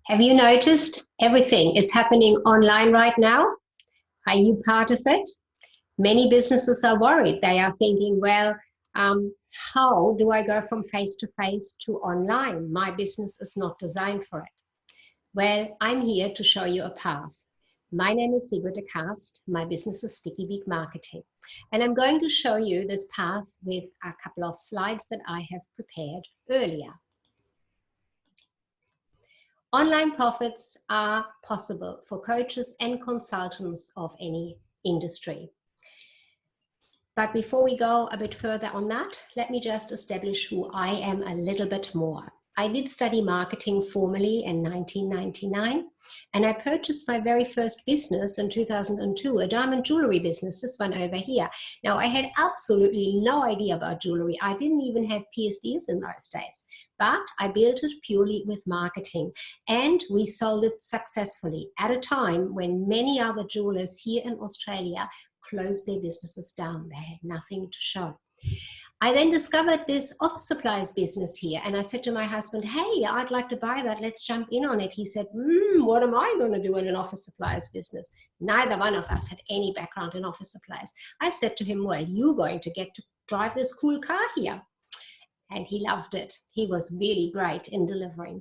Have you noticed everything is happening online right now? Are you part of it? Many businesses are worried. They are thinking, well, how do I go from face to face to online? My business is not designed for it. Well, I'm here to show you a path. My name is Sigrid de Cast. My business is Sticky Beak Marketing. And I'm going to show you this path with a couple of slides that I have prepared earlier. Online profits are possible for coaches and consultants of any industry. But before we go a bit further on that, let me just establish who I am a little bit more. I did study marketing formally in 1999, and I purchased my very first business in 2002, a diamond jewelry business, this one over here. Now, I had absolutely no idea about jewelry. I didn't even have PhDs in those days, but I built it purely with marketing, and we sold it successfully at a time when many other jewelers here in Australia closed their businesses down. They had nothing to show. I then discovered this office supplies business here, and I said to my husband, hey, I'd like to buy that. Let's jump in on it. He said, what am I going to do in an office supplies business? Neither one of us had any background in office supplies. I said to him, well, you're going to get to drive this cool car here. And he loved it. He was really great in delivering.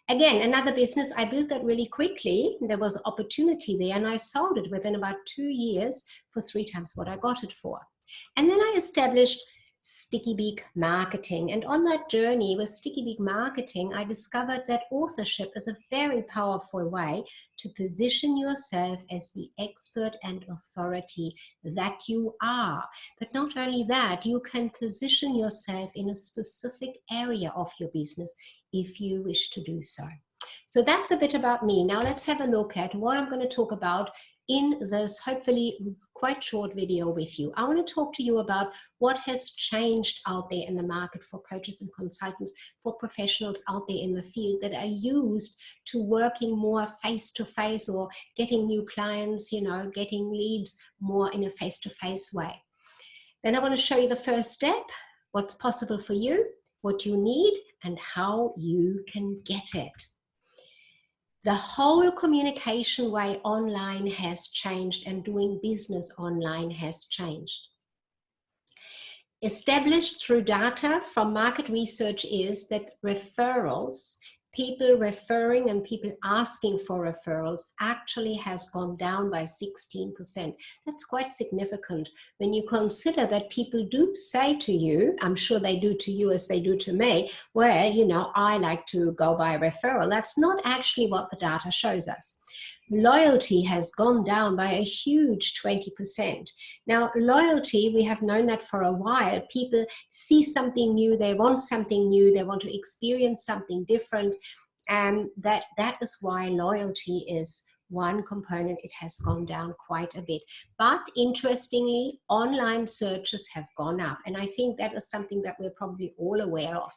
Again, another business, I built that really quickly. There was opportunity there, and I sold it within about 2 years for 3 times what I got it for. And then I established Sticky Beak Marketing. And on that journey with Sticky Beak Marketing, I discovered that authorship is a very powerful way to position yourself as the expert and authority that you are. But not only that, you can position yourself in a specific area of your business if you wish to do so. So that's a bit about me. Now let's have a look at what I'm going to talk about in this hopefully quite short video with you. I want to talk to you about what has changed out there in the market for coaches and consultants, for professionals out there in the field that are used to working more face-to-face or getting new clients, getting leads more in a face-to-face way. Then I want to show you the first step, what's possible for you, what you need, and how you can get it. The whole communication way online has changed, and doing business online has changed. Established through data from market research is that referrals, people referring and people asking for referrals, actually has gone down by 16%. That's quite significant when you consider that people do say to you, I'm sure they do to you as they do to me, well, I like to go by referral. That's not actually what the data shows us. Loyalty has gone down by a huge 20%. Now, loyalty, we have known that for a while. People see something new, they want something new, they want to experience something different, and that is why loyalty is one component. It has gone down quite a bit. But interestingly, online searches have gone up, and I think that is something that we're probably all aware of.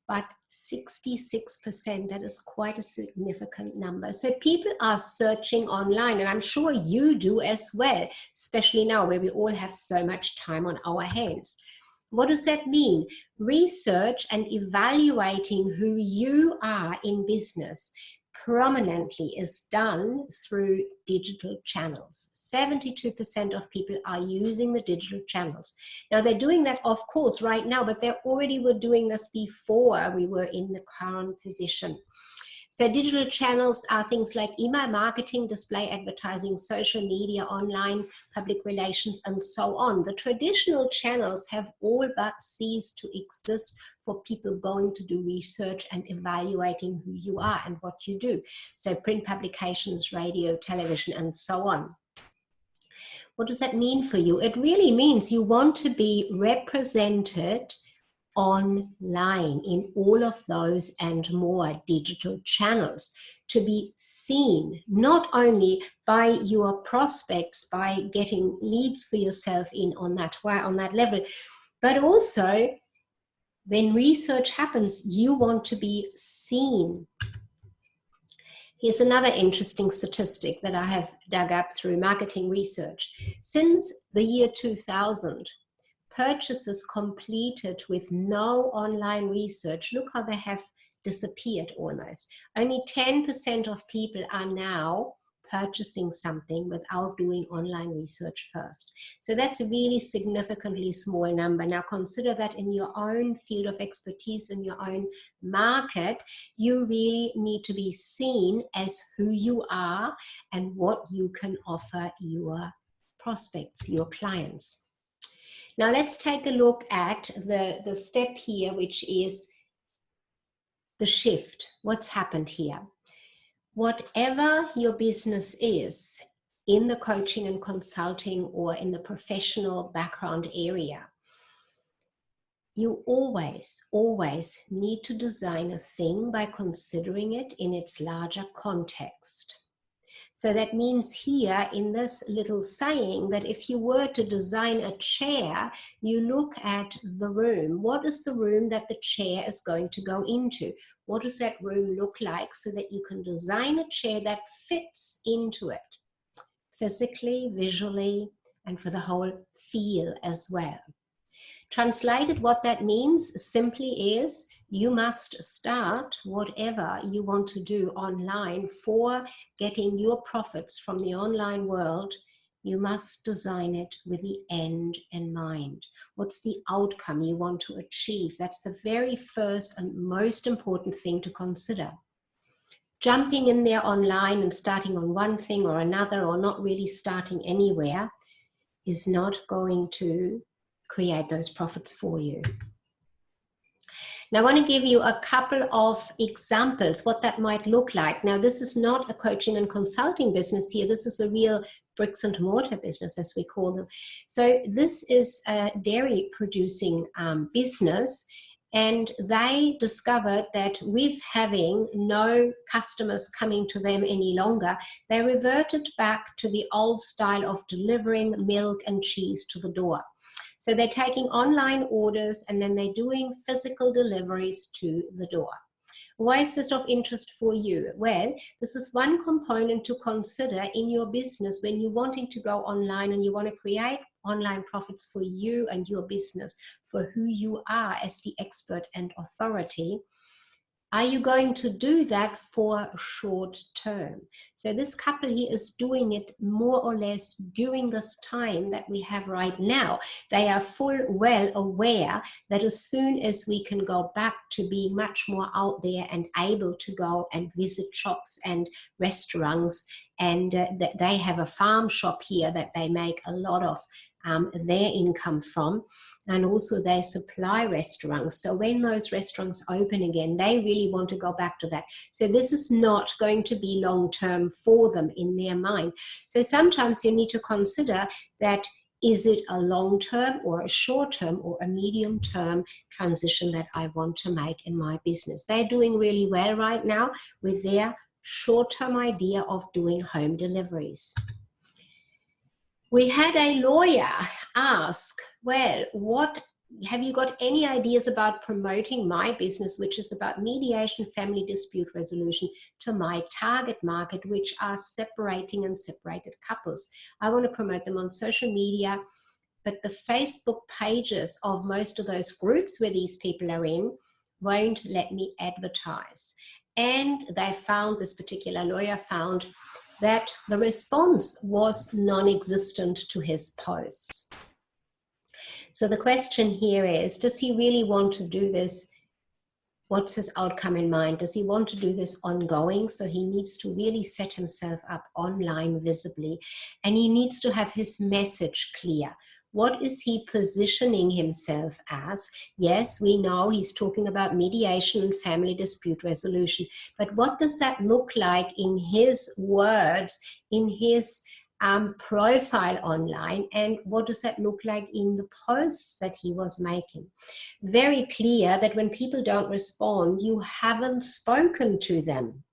But 66%, that is quite a significant number. So people are searching online, and I'm sure you do as well, especially now where we all have so much time on our hands. What does that mean? Research and evaluating who you are in business prominently is done through digital channels. 72% of people are using the digital channels. Now, they're doing that, of course, right now, but they already were doing this before we were in the current position. So digital channels are things like email marketing, display advertising, social media, online public relations, and so on. The traditional channels have all but ceased to exist for people going to do research and evaluating who you are and what you do. So print publications, radio, television, and so on. What does that mean for you? It really means you want to be represented online in all of those and more digital channels, to be seen not only by your prospects, by getting leads for yourself in on that level, but also when research happens, you want to be seen. Here's another interesting statistic that I have dug up through marketing research. Since the year 2000, purchases completed with no online research, look how they have disappeared almost. Only 10% of people are now purchasing something without doing online research first. So that's a really significantly small number. Now consider that in your own field of expertise, in your own market, you really need to be seen as who you are and what you can offer your prospects, your clients. Now let's take a look at the step here, which is the shift. What's happened here? Whatever your business is in the coaching and consulting or in the professional background area, you always need to design a thing by considering it in its larger context. So that means here in this little saying that if you were to design a chair, you look at the room. What is the room that the chair is going to go into? What does that room look like so that you can design a chair that fits into it, physically, visually, and for the whole feel as well. Translated, what that means simply is you must start whatever you want to do online for getting your profits from the online world. You must design it with the end in mind. What's the outcome you want to achieve? That's the very first and most important thing to consider. Jumping in there online and starting on one thing or another, or not really starting anywhere, is not going to create those profits for you. Now I want to give you a couple of examples what that might look like. Now this is not a coaching and consulting business here. This is a real bricks and mortar business, as we call them. So this is a dairy producing business, and they discovered that with having no customers coming to them any longer, they reverted back to the old style of delivering milk and cheese to the door. So they're taking online orders and then they're doing physical deliveries to the door. Why is this of interest for you? Well, this is one component to consider in your business when you're wanting to go online and you want to create online profits for you and your business, for who you are as the expert and authority. Are you going to do that for short term? So this couple here is doing it more or less during this time that we have right now. They are full well aware that as soon as we can go back to being much more out there and able to go and visit shops and restaurants, and they have a farm shop here that they make a lot of their income from, and also they supply restaurants. So when those restaurants open again, they really want to go back to that. So this is not going to be long term for them in their mind. So sometimes you need to consider that, is it a long term or a short term or a medium term transition that I want to make in my business? They're doing really well right now with their short term idea of doing home deliveries. We had a lawyer ask, well, what have you got any ideas about promoting my business, which is about mediation, family dispute resolution, to my target market, which are separating and separated couples? I want to promote them on social media, but the Facebook pages of most of those groups where these people are in won't let me advertise. And they found, this particular lawyer found, that the response was non-existent to his posts. So the question here is, does he really want to do this? What's his outcome in mind? Does he want to do this ongoing? So he needs to really set himself up online visibly, and he needs to have his message clear. What is he positioning himself as? Yes, we know he's talking about mediation and family dispute resolution, but what does that look like in his words, in his profile online, and what does that look like in the posts that he was making? Very clear that when people don't respond, you haven't spoken to them.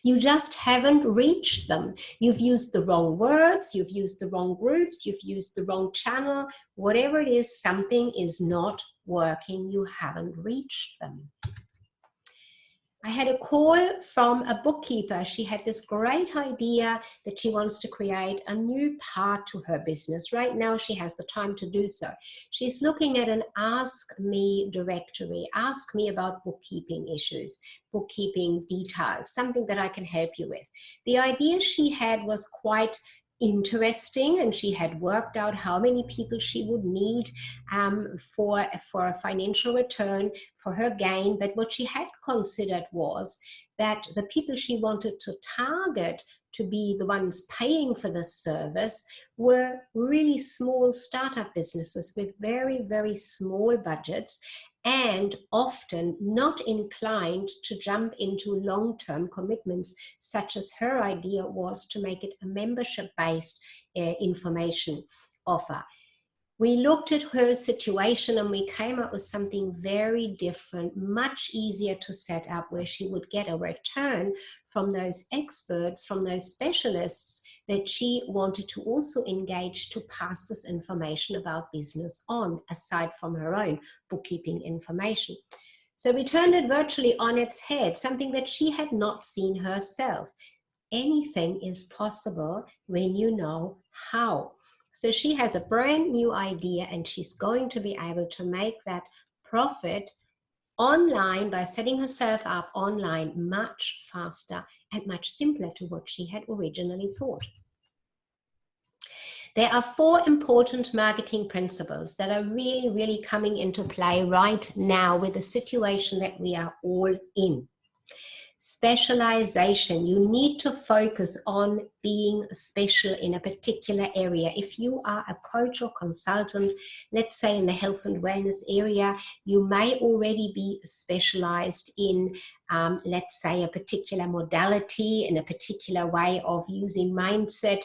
You just haven't reached them. You've used the wrong words, you've used the wrong groups, you've used the wrong channel. Whatever it is, something is not working. You haven't reached them. I had a call from a bookkeeper. She had this great idea that she wants to create a new part to her business. Right now, she has the time to do so. She's looking at an Ask Me directory. Ask me about bookkeeping issues, bookkeeping details, something that I can help you with. The idea she had was quite interesting, and she had worked out how many people she would need for a financial return for her gain. But what she had considered was that the people she wanted to target to be the ones paying for this service were really small startup businesses with very, very small budgets, and often not inclined to jump into long-term commitments, such as her idea was to make it a membership-based information offer. We looked at her situation and we came up with something very different, much easier to set up, where she would get a return from those experts, from those specialists that she wanted to also engage to pass this information about business on, aside from her own bookkeeping information. So we turned it virtually on its head, something that she had not seen herself. Anything is possible when you know how. So she has a brand new idea, and she's going to be able to make that profit online by setting herself up online much faster and much simpler to what she had originally thought. There are 4 important marketing principles that are really, really coming into play right now with the situation that we are all in. Specialization. You need to focus on being special in a particular area. If you are a coach or consultant, let's say in the health and wellness area, you may already be specialized in, let's say, a particular modality, in a particular way of using mindset,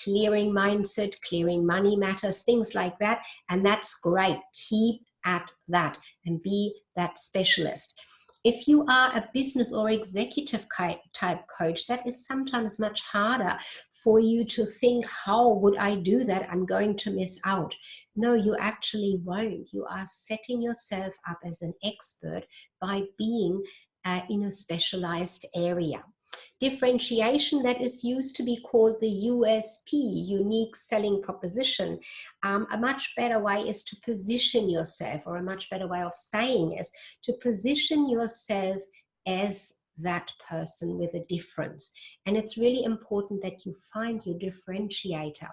clearing money matters, things like that. And that's great. Keep at that and be that specialist. If you are a business or executive type coach, that is sometimes much harder for you to think, how would I do that? I'm going to miss out. No, you actually won't. You are setting yourself up as an expert by being in a specialized area. Differentiation, that is used to be called the USP, unique selling proposition. A much better way is to position yourself, or a much better way of saying is to position yourself as that person with a difference. And it's really important that you find your differentiator.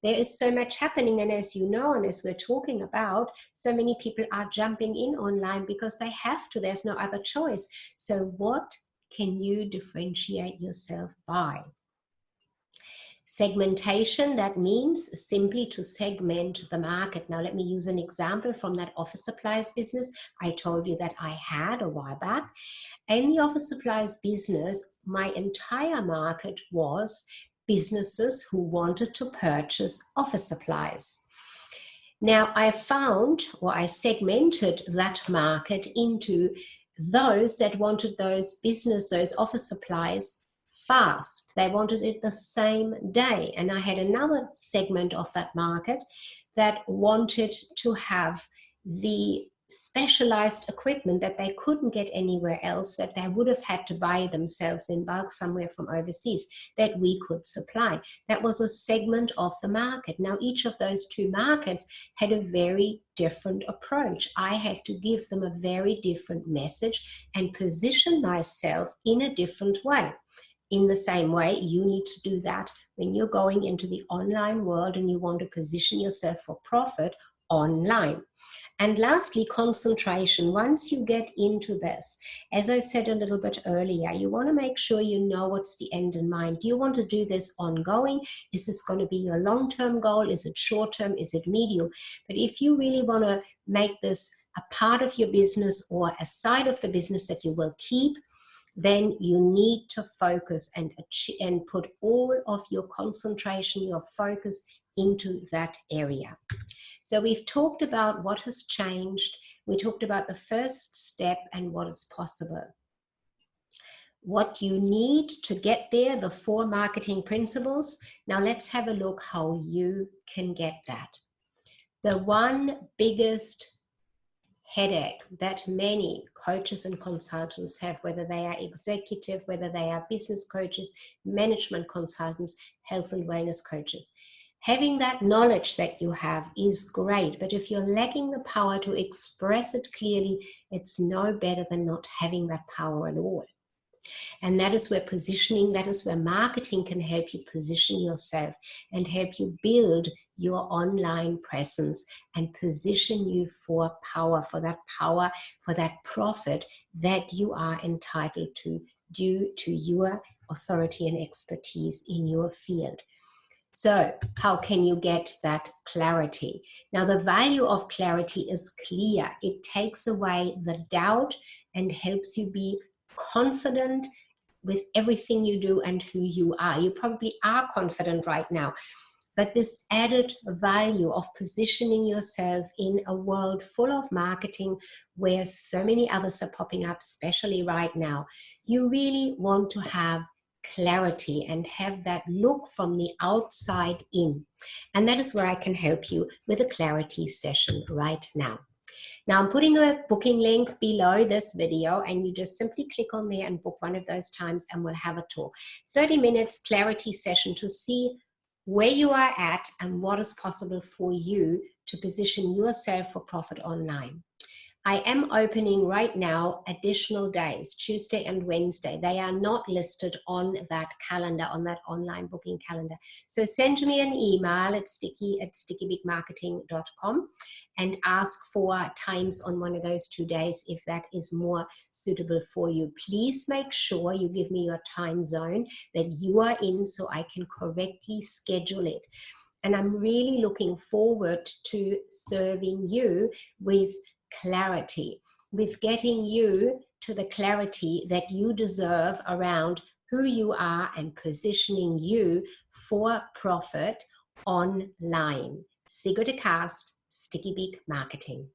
There is so much happening, and as you know, and as we're talking about, so many people are jumping in online because they have to. There's no other choice. So what can you differentiate yourself by? Segmentation, that means simply to segment the market. Now, let me use an example from that office supplies business I told you that I had a while back. In the office supplies business, my entire market was businesses who wanted to purchase office supplies. Now, I found, or I segmented that market into those that wanted those office supplies fast. They wanted it the same day. And I had another segment of that market that wanted to have the specialized equipment that they couldn't get anywhere else, that they would have had to buy themselves in bulk somewhere from overseas, that we could supply. That was a segment of the market. Now, each of those 2 markets had a very different approach. I had to give them a very different message and position myself in a different way. In the same way, you need to do that when you're going into the online world and you want to position yourself for profit online. And lastly, concentration. Once you get into this, as I said a little bit earlier, you want to make sure you know what's the end in mind. Do you want to do this ongoing? Is this going to be your long-term goal? Is it short-term? Is it medium? But if you really want to make this a part of your business or a side of the business that you will keep, then you need to focus and put all of your concentration, your focus into that area. So we've talked about what has changed. We talked about the first step and what is possible. What you need to get there, the 4 marketing principles. Now let's have a look how you can get that. The one biggest headache that many coaches and consultants have, whether they are executive, whether they are business coaches, management consultants, health and wellness coaches. Having that knowledge that you have is great, but if you're lacking the power to express it clearly, it's no better than not having that power at all. And that is where positioning, that is where marketing can help you position yourself and help you build your online presence and position you for power, for that profit that you are entitled to due to your authority and expertise in your field. So how can you get that clarity? Now, the value of clarity is clear. It takes away the doubt and helps you be confident with everything you do and who you are. You probably are confident right now, but this added value of positioning yourself in a world full of marketing where so many others are popping up, especially right now, you really want to have clarity and have that look from the outside in. And that is where I can help you with a clarity session right now. Now I'm putting a booking link below this video, and you just simply click on there and book one of those times and we'll have a talk. 30 minutes clarity session to see where you are at and what is possible for you to position yourself for profit online. I am opening right now additional days, Tuesday and Wednesday. They are not listed on that calendar, on that online booking calendar. So send me an email at sticky@stickybigmarketing.com and ask for times on one of those 2 days if that is more suitable for you. Please make sure you give me your time zone that you are in so I can correctly schedule it. And I'm really looking forward to serving you with clarity, with getting you to the clarity that you deserve around who you are and positioning you for profit online. Sigrid de Cast, Sticky Big Marketing.